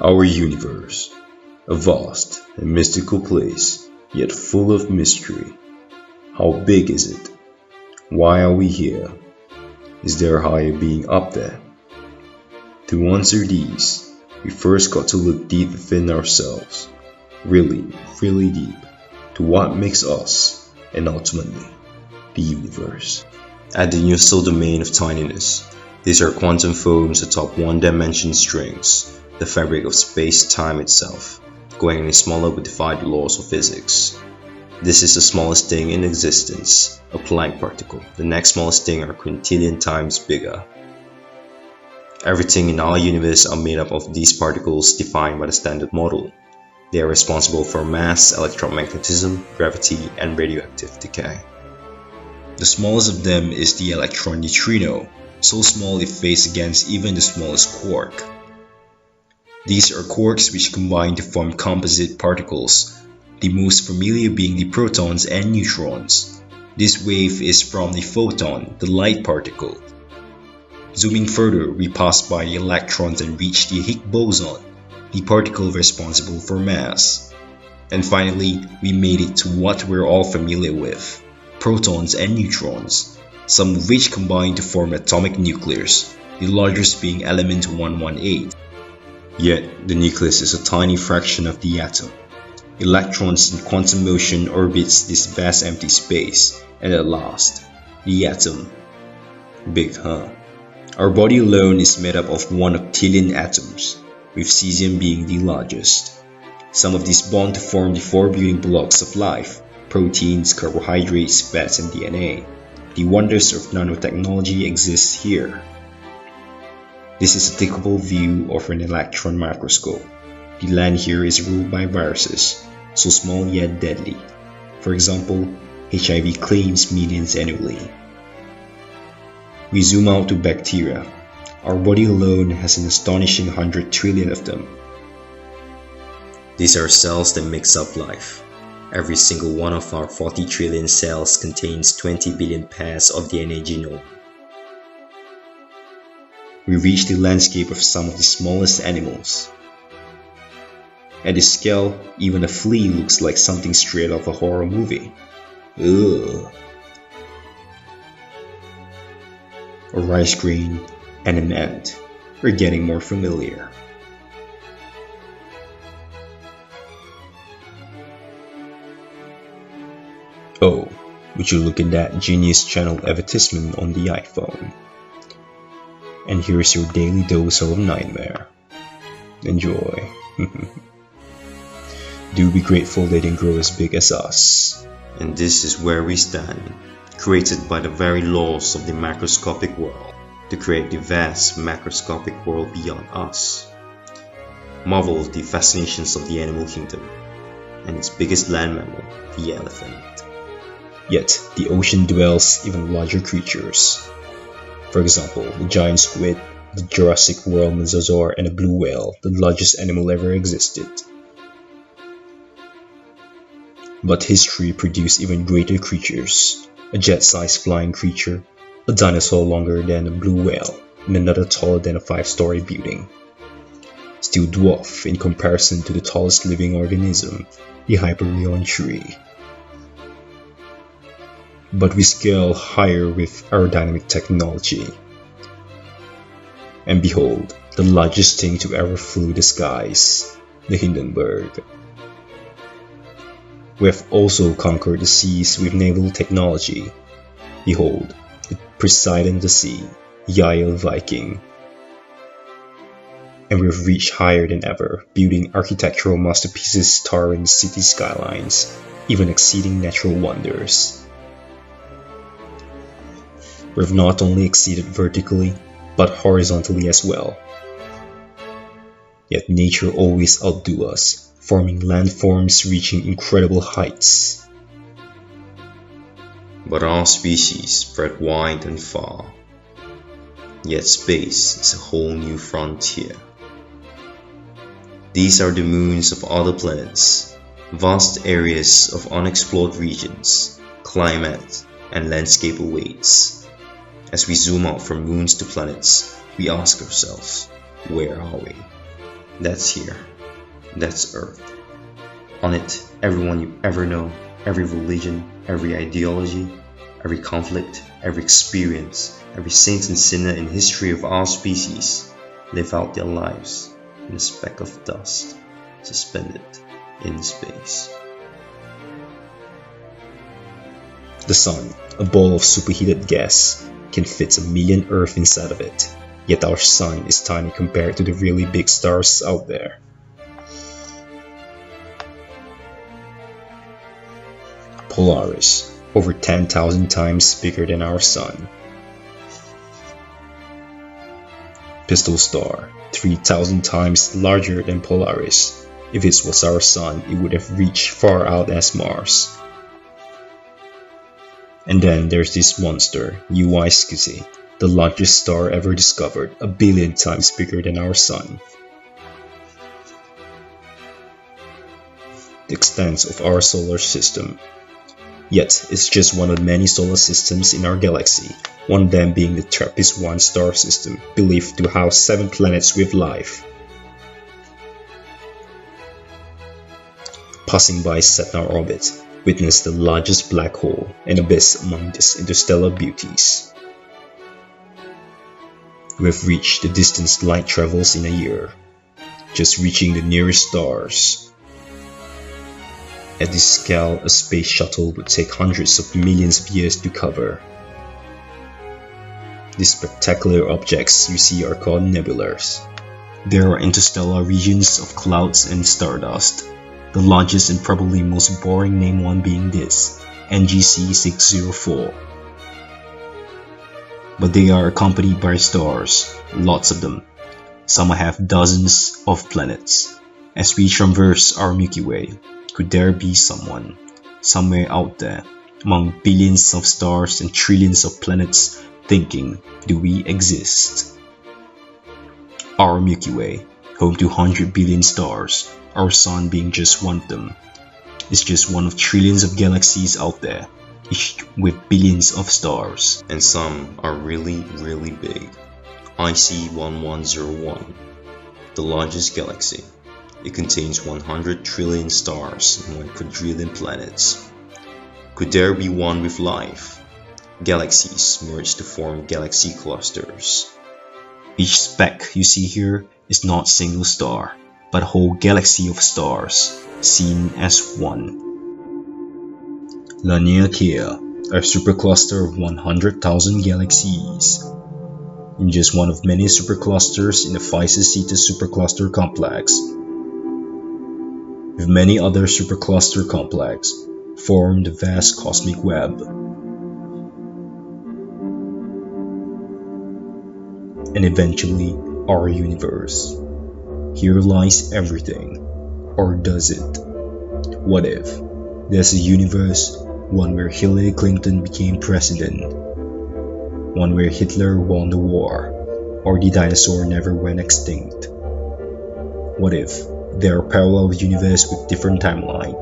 Our universe, a vast and mystical place, yet full of mystery. How big is it? Why are we here? Is there a higher being up there? To answer these, we first got to look deep within ourselves, really deep, to what makes us, and ultimately, the universe. At the universal domain of tininess, these are quantum foams atop one-dimension strings, the fabric of space-time itself, going any smaller would defy the laws of physics. This is the smallest thing in existence, a Planck particle. The next smallest thing are quintillion times bigger. Everything in our universe are made up of these particles defined by the Standard Model. They are responsible for mass, electromagnetism, gravity, and radioactive decay. The smallest of them is the electron neutrino, so small it weighs against even the smallest quark. These are quarks which combine to form composite particles, the most familiar being the protons and neutrons. This wave is from the photon, the light particle. Zooming further, we pass by the electrons and reach the Higgs boson, the particle responsible for mass. And finally, we made it to what we're all familiar with, protons and neutrons, some of which combine to form atomic nucleus, the largest being element 118. Yet, the nucleus is a tiny fraction of the atom. Electrons in quantum motion orbits this vast empty space, and at last, the atom. Big, huh? Our body alone is made up of 1 octillion atoms, with cesium being the largest. Some of these bond to form the 4 building blocks of life: proteins, carbohydrates, fats, and DNA. The wonders of nanotechnology exist here. This is a typical view of an electron microscope. The land here is ruled by viruses, so small yet deadly. For example, HIV claims millions annually. We zoom out to bacteria. Our body alone has an astonishing 100 trillion of them. These are cells that makes up life. Every single one of our 40 trillion cells contains 20 billion pairs of DNA genome. We reach the landscape of some of the smallest animals. At this scale, even a flea looks like something straight off a horror movie. Ugh. A rice grain and an ant. We're getting more familiar. Oh, would you look at that Genius Channel advertisement on the iPhone? And here's your daily dose of nightmare. Enjoy. Do be grateful they didn't grow as big as us. And this is where we stand, created by the very laws of the macroscopic world, to create the vast macroscopic world beyond us. Marvel of the fascinations of the animal kingdom, and its biggest land mammal, the elephant. Yet, the ocean dwells even larger creatures. For example, the giant squid, the Jurassic World mosasaur, and the blue whale, the largest animal ever existed. But history produced even greater creatures, a jet-sized flying creature, a dinosaur longer than a blue whale, and another taller than a 5-story building. Still dwarf in comparison to the tallest living organism, the Hyperion tree. But we scale higher with aerodynamic technology. And behold, the largest thing to ever flew the skies, the Hindenburg. We have also conquered the seas with naval technology. Behold, the Poseidon of the sea, Yael Viking. And we have reached higher than ever, building architectural masterpieces towering city skylines, even exceeding natural wonders. We have not only exceeded vertically, but horizontally as well. Yet nature always outdo us, forming landforms reaching incredible heights. But our species spread wide and far. Yet space is a whole new frontier. These are the moons of other planets, vast areas of unexplored regions, climate, and landscape awaits. As we zoom out from moons to planets, we ask ourselves, where are we? That's here. That's Earth. On it, everyone you ever know, every religion, every ideology, every conflict, every experience, every saint and sinner in history of our species live out their lives in a speck of dust, suspended in space. The sun, a ball of superheated gas, can fit 1,000,000 Earth inside of it, yet our sun is tiny compared to the really big stars out there. Polaris, over 10,000 times bigger than our sun. Pistol Star, 3,000 times larger than Polaris. If it was our sun, it would have reached far out as Mars. And then there's this monster, UY Scuti, the largest star ever discovered, 1,000,000,000 times bigger than our sun. The extent of our solar system. Yet, it's just one of many solar systems in our galaxy, one of them being the TRAPPIST-1 star system, believed to house 7 planets with life. Passing by Sedna orbit, witness the largest black hole and abyss among these interstellar beauties. We've reached the distance light travels in a year, just reaching the nearest stars. At this scale, a space shuttle would take hundreds of millions of years to cover. These spectacular objects you see are called nebulas. There are interstellar regions of clouds and stardust, the largest and probably most boring named one being this, NGC 604. But they are accompanied by stars, lots of them. Some have dozens of planets. As we traverse our Milky Way, could there be someone, somewhere out there, among billions of stars and trillions of planets, thinking, do we exist? Our Milky Way, home to 100 billion stars, our sun being just one of them, is just one of trillions of galaxies out there, each with billions of stars. And some are really, really big. IC 1101, the largest galaxy. It contains 100 trillion stars and 1 quadrillion planets. Could there be one with life? Galaxies merge to form galaxy clusters. Each speck you see here is not a single star, but a whole galaxy of stars, seen as one. Laniakea, a supercluster of 100,000 galaxies. In just one of many superclusters in the Physis-Zeta supercluster complex, with many other supercluster complexes, form the vast cosmic web. And eventually, our universe. Here lies everything. Or does it? What if there's a universe, one where Hillary Clinton became president, one where Hitler won the war, or the dinosaur never went extinct? What if there are parallel universes with different timelines?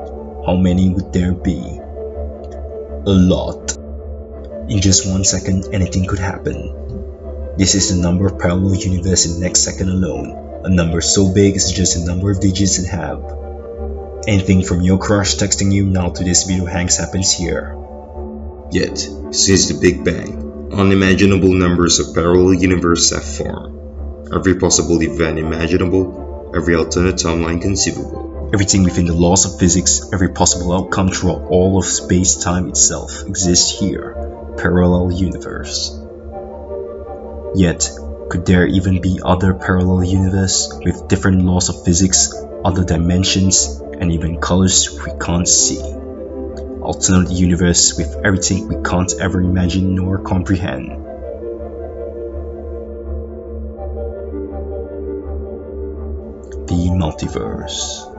How many would there be? A lot. In just 1 second, anything could happen. This is the number of parallel universes in the next second alone. A number so big it's just the number of digits it have. Anything from your crush texting you now to this video hangs happens here. Yet, since the Big Bang, unimaginable numbers of parallel universes have formed. Every possible event imaginable, every alternate timeline conceivable. Everything within the laws of physics, every possible outcome throughout all of space-time itself exists here. Parallel universe. Yet, could there even be other parallel universes with different laws of physics, other dimensions, and even colors we can't see? Alternate universe with everything we can't ever imagine nor comprehend. The multiverse.